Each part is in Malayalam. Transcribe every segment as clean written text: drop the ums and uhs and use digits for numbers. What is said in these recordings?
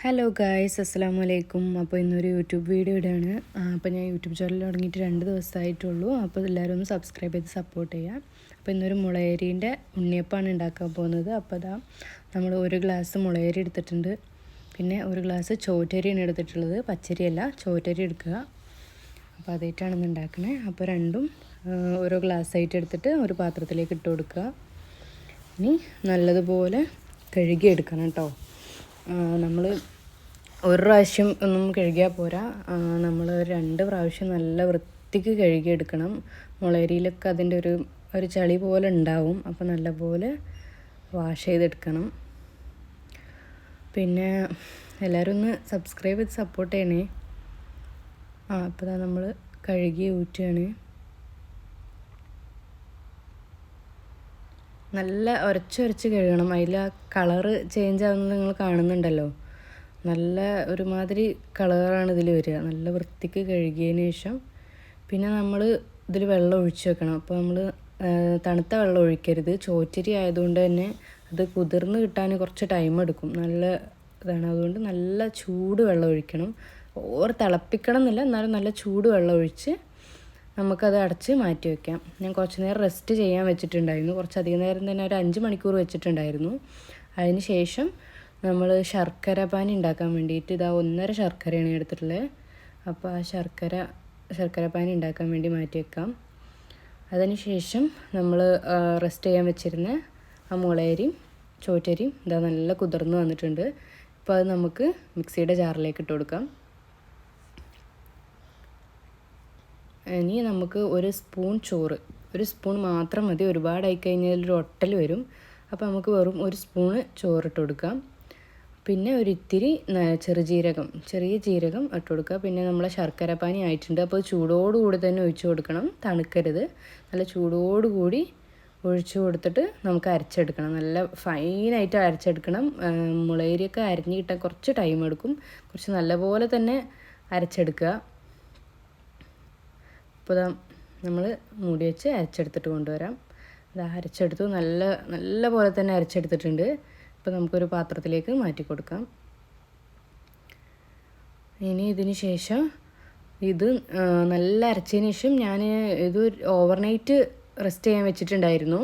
ഹലോ ഗായ്സ്, അസ്സലാമു അലൈക്കും. അപ്പോൾ ഇന്നൊരു യൂട്യൂബ് വീഡിയോ ഇടാണ്. അപ്പോൾ ഞാൻ യൂട്യൂബ് ചാനൽ തുടങ്ങിയിട്ട് 2 ദിവസമായിട്ടുള്ളൂ. അപ്പോൾ എല്ലാവരും ഒന്ന് സബ്സ്ക്രൈബ് ചെയ്ത് സപ്പോർട്ട് ചെയ്യാം. അപ്പോൾ ഇന്നൊരു മുളയരീൻ്റെ ഉണ്ണിയപ്പമാണ് ഉണ്ടാക്കാൻ പോകുന്നത്. അപ്പോൾ അതാ നമ്മൾ 1 ഗ്ലാസ് മുളയരി എടുത്തിട്ടുണ്ട്. പിന്നെ 1 ഗ്ലാസ് ചോറ്റരിയാണ് എടുത്തിട്ടുള്ളത്. പച്ചരിയല്ല, ചോറ്റരി എടുക്കുക. അപ്പോൾ അതായിട്ടാണ് ഇന്ന് ഉണ്ടാക്കണേ. അപ്പോൾ രണ്ടും ഓരോ ഗ്ലാസ് ആയിട്ട് എടുത്തിട്ട് ഒരു പാത്രത്തിലേക്ക് ഇട്ട് കൊടുക്കുക. ഇനി നല്ലതുപോലെ കഴുകിയെടുക്കണം കേട്ടോ. നമ്മൾ ഒരു പ്രാവശ്യം ഒന്നും കഴുകിയാൽ പോരാ, നമ്മൾ 2 പ്രാവശ്യം നല്ല വൃത്തിക്ക് കഴുകിയെടുക്കണം. മുളയരിയിലൊക്കെ അതിൻ്റെ ഒരു ചളി പോലെ ഉണ്ടാവും. അപ്പോൾ നല്ലപോലെ വാഷ് ചെയ്തെടുക്കണം. പിന്നെ എല്ലാവരും ഒന്ന് സബ്സ്ക്രൈബ് ചെയ്ത് സപ്പോർട്ട് ചെയ്യണേ. അപ്പോൾ നമ്മൾ കഴുകി ഊറ്റുകയാണ്. നല്ല ഉരച്ച് കഴുകണം. അതിൽ ആ കളറ് ചേഞ്ച് ആവുന്നത് നിങ്ങൾ കാണുന്നുണ്ടല്ലോ. നല്ല ഒരുമാതിരി കളറാണ് ഇതിൽ വരിക. നല്ല വൃത്തിക്ക് കഴുകിയതിന് ശേഷം പിന്നെ നമ്മൾ ഇതിൽ വെള്ളം ഒഴിച്ച് വെക്കണം. അപ്പോൾ നമ്മൾ തണുത്ത വെള്ളം ഒഴിക്കരുത്. ചോറ്റരി ആയതുകൊണ്ട് തന്നെ അത് കുതിർന്ന് കിട്ടാൻ കുറച്ച് ടൈം എടുക്കും. നല്ല ഇതാണ്, അതുകൊണ്ട് നല്ല ചൂട് വെള്ളം ഒഴിക്കണം. ഓവർ തിളപ്പിക്കണം എന്നില്ല, എന്നാലും നല്ല ചൂട് വെള്ളം ഒഴിച്ച് നമുക്കത് അടച്ച് മാറ്റി വയ്ക്കാം. ഞാൻ കുറച്ച് നേരം റെസ്റ്റ് ചെയ്യാൻ വെച്ചിട്ടുണ്ടായിരുന്നു. കുറച്ചധികം നേരം തന്നെ, ഒരു 5 മണിക്കൂർ വെച്ചിട്ടുണ്ടായിരുന്നു. അതിന് ശേഷം നമ്മൾ ശർക്കര പാനി ഉണ്ടാക്കാൻ വേണ്ടിയിട്ട് ഇതാ 1.5 ശർക്കരയാണ് എടുത്തിട്ടുള്ളത്. അപ്പോൾ ആ ശർക്കര പാനി ഉണ്ടാക്കാൻ വേണ്ടി മാറ്റി വെക്കാം. അതിന് ശേഷം നമ്മൾ റെസ്റ്റ് ചെയ്യാൻ വെച്ചിരുന്ന ആ മുളയരിയും ചോറ്റരിയും ഇതാ നല്ല കുതിർന്ന് വന്നിട്ടുണ്ട്. അപ്പോൾ അത് നമുക്ക് മിക്സിയുടെ ജാറിലേക്ക് ഇട്ട് കൊടുക്കാം. ഇനി നമുക്ക് 1 സ്പൂൺ ചോറ്, 1 സ്പൂൺ മാത്രം മതി. ഒരുപാടായി കഴിഞ്ഞാൽ ഒരു ഒട്ടൽ വരും. അപ്പോൾ നമുക്ക് വെറും 1 സ്പൂണ് ചോറിട്ട് കൊടുക്കാം. പിന്നെ ഒരിത്തിരി ചെറിയ ജീരകം ഇട്ട് കൊടുക്കുക. പിന്നെ നമ്മളെ ശർക്കര പാനി ആയിട്ടുണ്ട്. അപ്പോൾ ചൂടോടുകൂടി തന്നെ ഒഴിച്ചു കൊടുക്കണം, തണുക്കരുത്. നല്ല ചൂടോടുകൂടി ഒഴിച്ചു കൊടുത്തിട്ട് നമുക്ക് അരച്ചെടുക്കണം. നല്ല ഫൈനായിട്ട് അരച്ചെടുക്കണം. മുളയരിയൊക്കെ അരിഞ്ഞ് കിട്ടാൻ കുറച്ച് ടൈം എടുക്കും. കുറച്ച് നല്ലപോലെ തന്നെ അരച്ചെടുക്കുക. അപ്പോൾ നമ്മൾ മൂടി വെച്ച് അരച്ചെടുത്തിട്ട് കൊണ്ടുവരാം. അത് അരച്ചെടുത്തു, നല്ല പോലെ തന്നെ അരച്ചെടുത്തിട്ടുണ്ട്. ഇപ്പോൾ നമുക്കൊരു പാത്രത്തിലേക്ക് മാറ്റി കൊടുക്കാം. ഇനി ഇതിന് ശേഷം ഇത് നല്ല അരച്ചതിന് ശേഷം ഞാൻ ഇത് ഓവർനൈറ്റ് റെസ്റ്റ് ചെയ്യാൻ വെച്ചിട്ടുണ്ടായിരുന്നു.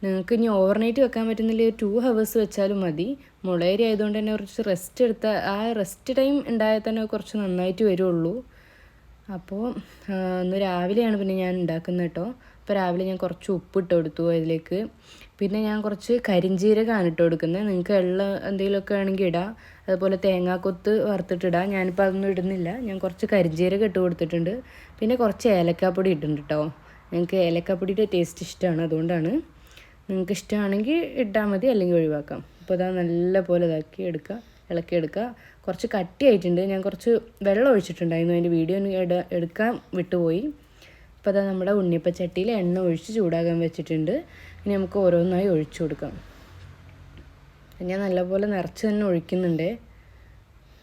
നിങ്ങൾക്ക് ഇനി ഓവർനൈറ്റ് വെക്കാൻ പറ്റുന്നില്ല, 2 hours വെച്ചാലും മതി. മുളയരി ആയതുകൊണ്ട് തന്നെ കുറച്ച് റെസ്റ്റ് എടുത്താൽ ആ റെസ്റ്റ് ടൈം ഉണ്ടായാൽ തന്നെ കുറച്ച് നന്നായിട്ട് വരുള്ളൂ. അപ്പോൾ ഇന്ന് രാവിലെയാണ് പിന്നെ ഞാൻ ഉണ്ടാക്കുന്നത് കേട്ടോ. അപ്പോൾ രാവിലെ ഞാൻ കുറച്ച് ഉപ്പിട്ട് കൊടുത്തു അതിലേക്ക്. പിന്നെ ഞാൻ കുറച്ച് കരിഞ്ജീരകമാണ് ഇട്ട് കൊടുക്കുന്നത്. നിങ്ങൾക്ക് എന്തെങ്കിലുമൊക്കെ ആണെങ്കിൽ ഇടാം. അതുപോലെ തേങ്ങാക്കൊത്ത് വറുത്തിട്ടിടാം. ഞാനിപ്പോൾ അതൊന്നും ഇടുന്നില്ല. ഞാൻ കുറച്ച് കരിഞ്ജീരകം ഇട്ട് കൊടുത്തിട്ടുണ്ട്. പിന്നെ കുറച്ച് ഏലക്കാപ്പൊടി ഇട്ടിട്ടുണ്ട് കേട്ടോ. നിങ്ങൾക്ക് ഏലക്കാപ്പൊടിയുടെ ടേസ്റ്റ് ഇഷ്ടമാണ്, അതുകൊണ്ടാണ്. നിങ്ങൾക്ക് ഇഷ്ടമാണെങ്കിൽ ഇട്ടാൽ മതി, അല്ലെങ്കിൽ ഒഴിവാക്കാം. അപ്പോൾ ഇതാ നല്ല പോലെ ഇളക്കിയെടുക്കുക. കുറച്ച് കട്ടിയായിട്ടുണ്ട്. ഞാൻ കുറച്ച് വെള്ളം ഒഴിച്ചിട്ടുണ്ടായിരുന്നു, അതിൻ്റെ വീഡിയോ എടുക്കാൻ വിട്ടുപോയി. അപ്പോൾ അതാ നമ്മുടെ ഉണ്ണിയപ്പച്ചട്ടിയിൽ എണ്ണ ഒഴിച്ച് ചൂടാകാൻ വെച്ചിട്ടുണ്ട്. ഇനി നമുക്ക് ഓരോന്നായി ഒഴിച്ചു കൊടുക്കാം. ഞാൻ നല്ലപോലെ നിറച്ച് തന്നെ ഒഴിക്കുന്നുണ്ട്.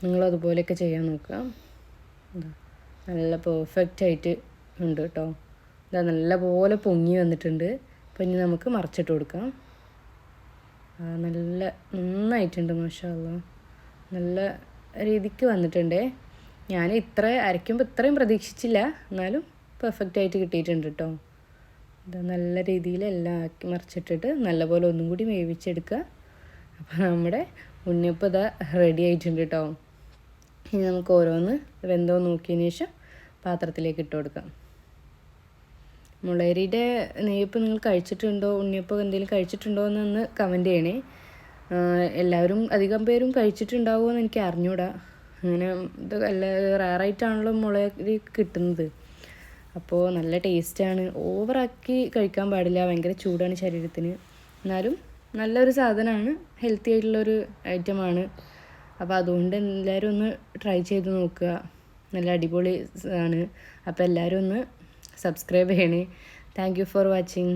നിങ്ങളതുപോലെയൊക്കെ ചെയ്യാൻ നോക്കുക. നല്ല പെർഫെക്റ്റായിട്ട് ഉണ്ട് കേട്ടോ. ഇതാ നല്ലപോലെ പൊങ്ങി വന്നിട്ടുണ്ട്. അപ്പോൾ ഇനി നമുക്ക് മറിച്ചിട്ട് കൊടുക്കാം. നന്നായിട്ടുണ്ട്, മാഷാ അല്ലാഹ്. നല്ല രീതിക്ക് വന്നിട്ടുണ്ട്. ഞാൻ അരയ്ക്കുമ്പോൾ ഇത്രയും പ്രതീക്ഷിച്ചില്ല, എന്നാലും പെർഫെക്റ്റായിട്ട് കിട്ടിയിട്ടുണ്ട് കേട്ടോ. ഇത് നല്ല രീതിയിൽ എല്ലാം ആക്കി മറിച്ചിട്ടിട്ട് നല്ലപോലെ ഒന്നും കൂടി വേവിച്ചെടുക്കുക. അപ്പോൾ നമ്മുടെ ഉണ്ണിയപ്പം ഇതാ റെഡി ആയിട്ടുണ്ട് കേട്ടോ. ഇനി നമുക്ക് ഓരോന്ന് വെന്തോ നോക്കിയതിന് ശേഷം പാത്രത്തിലേക്ക് ഇട്ട് കൊടുക്കാം. മുളയരിയുടെ നെയ്യപ്പം നിങ്ങൾ കഴിച്ചിട്ടുണ്ടോ, ഉണ്ണിയപ്പം എന്തെങ്കിലും കഴിച്ചിട്ടുണ്ടോ എന്നൊന്ന് കമൻറ്റ് ചെയ്യണേ. എല്ലാവരും അധികം പേരും കഴിച്ചിട്ടുണ്ടാവുമോ എന്ന് എനിക്ക് അറിഞ്ഞൂടാ. അങ്ങനെ ഇത് റയറായിട്ടാണല്ലോ മുളയരി കിട്ടുന്നത്. അപ്പോൾ നല്ല ടേസ്റ്റാണ്. ഓവറാക്കി കഴിക്കാൻ പാടില്ല, ഭയങ്കര ചൂടാണ് ശരീരത്തിന്. എന്നാലും നല്ലൊരു സാധനമാണ്, ഹെൽത്തി ആയിട്ടുള്ളൊരു ഐറ്റമാണ്. അപ്പോൾ അതുകൊണ്ട് എല്ലാവരും ഒന്ന് ട്രൈ ചെയ്ത് നോക്കുക. നല്ല അടിപൊളി ആണ്. അപ്പോൾ എല്ലാവരും ഒന്ന് സബ്സ്ക്രൈബ് ചെയ്യണേ. Thank you for watching.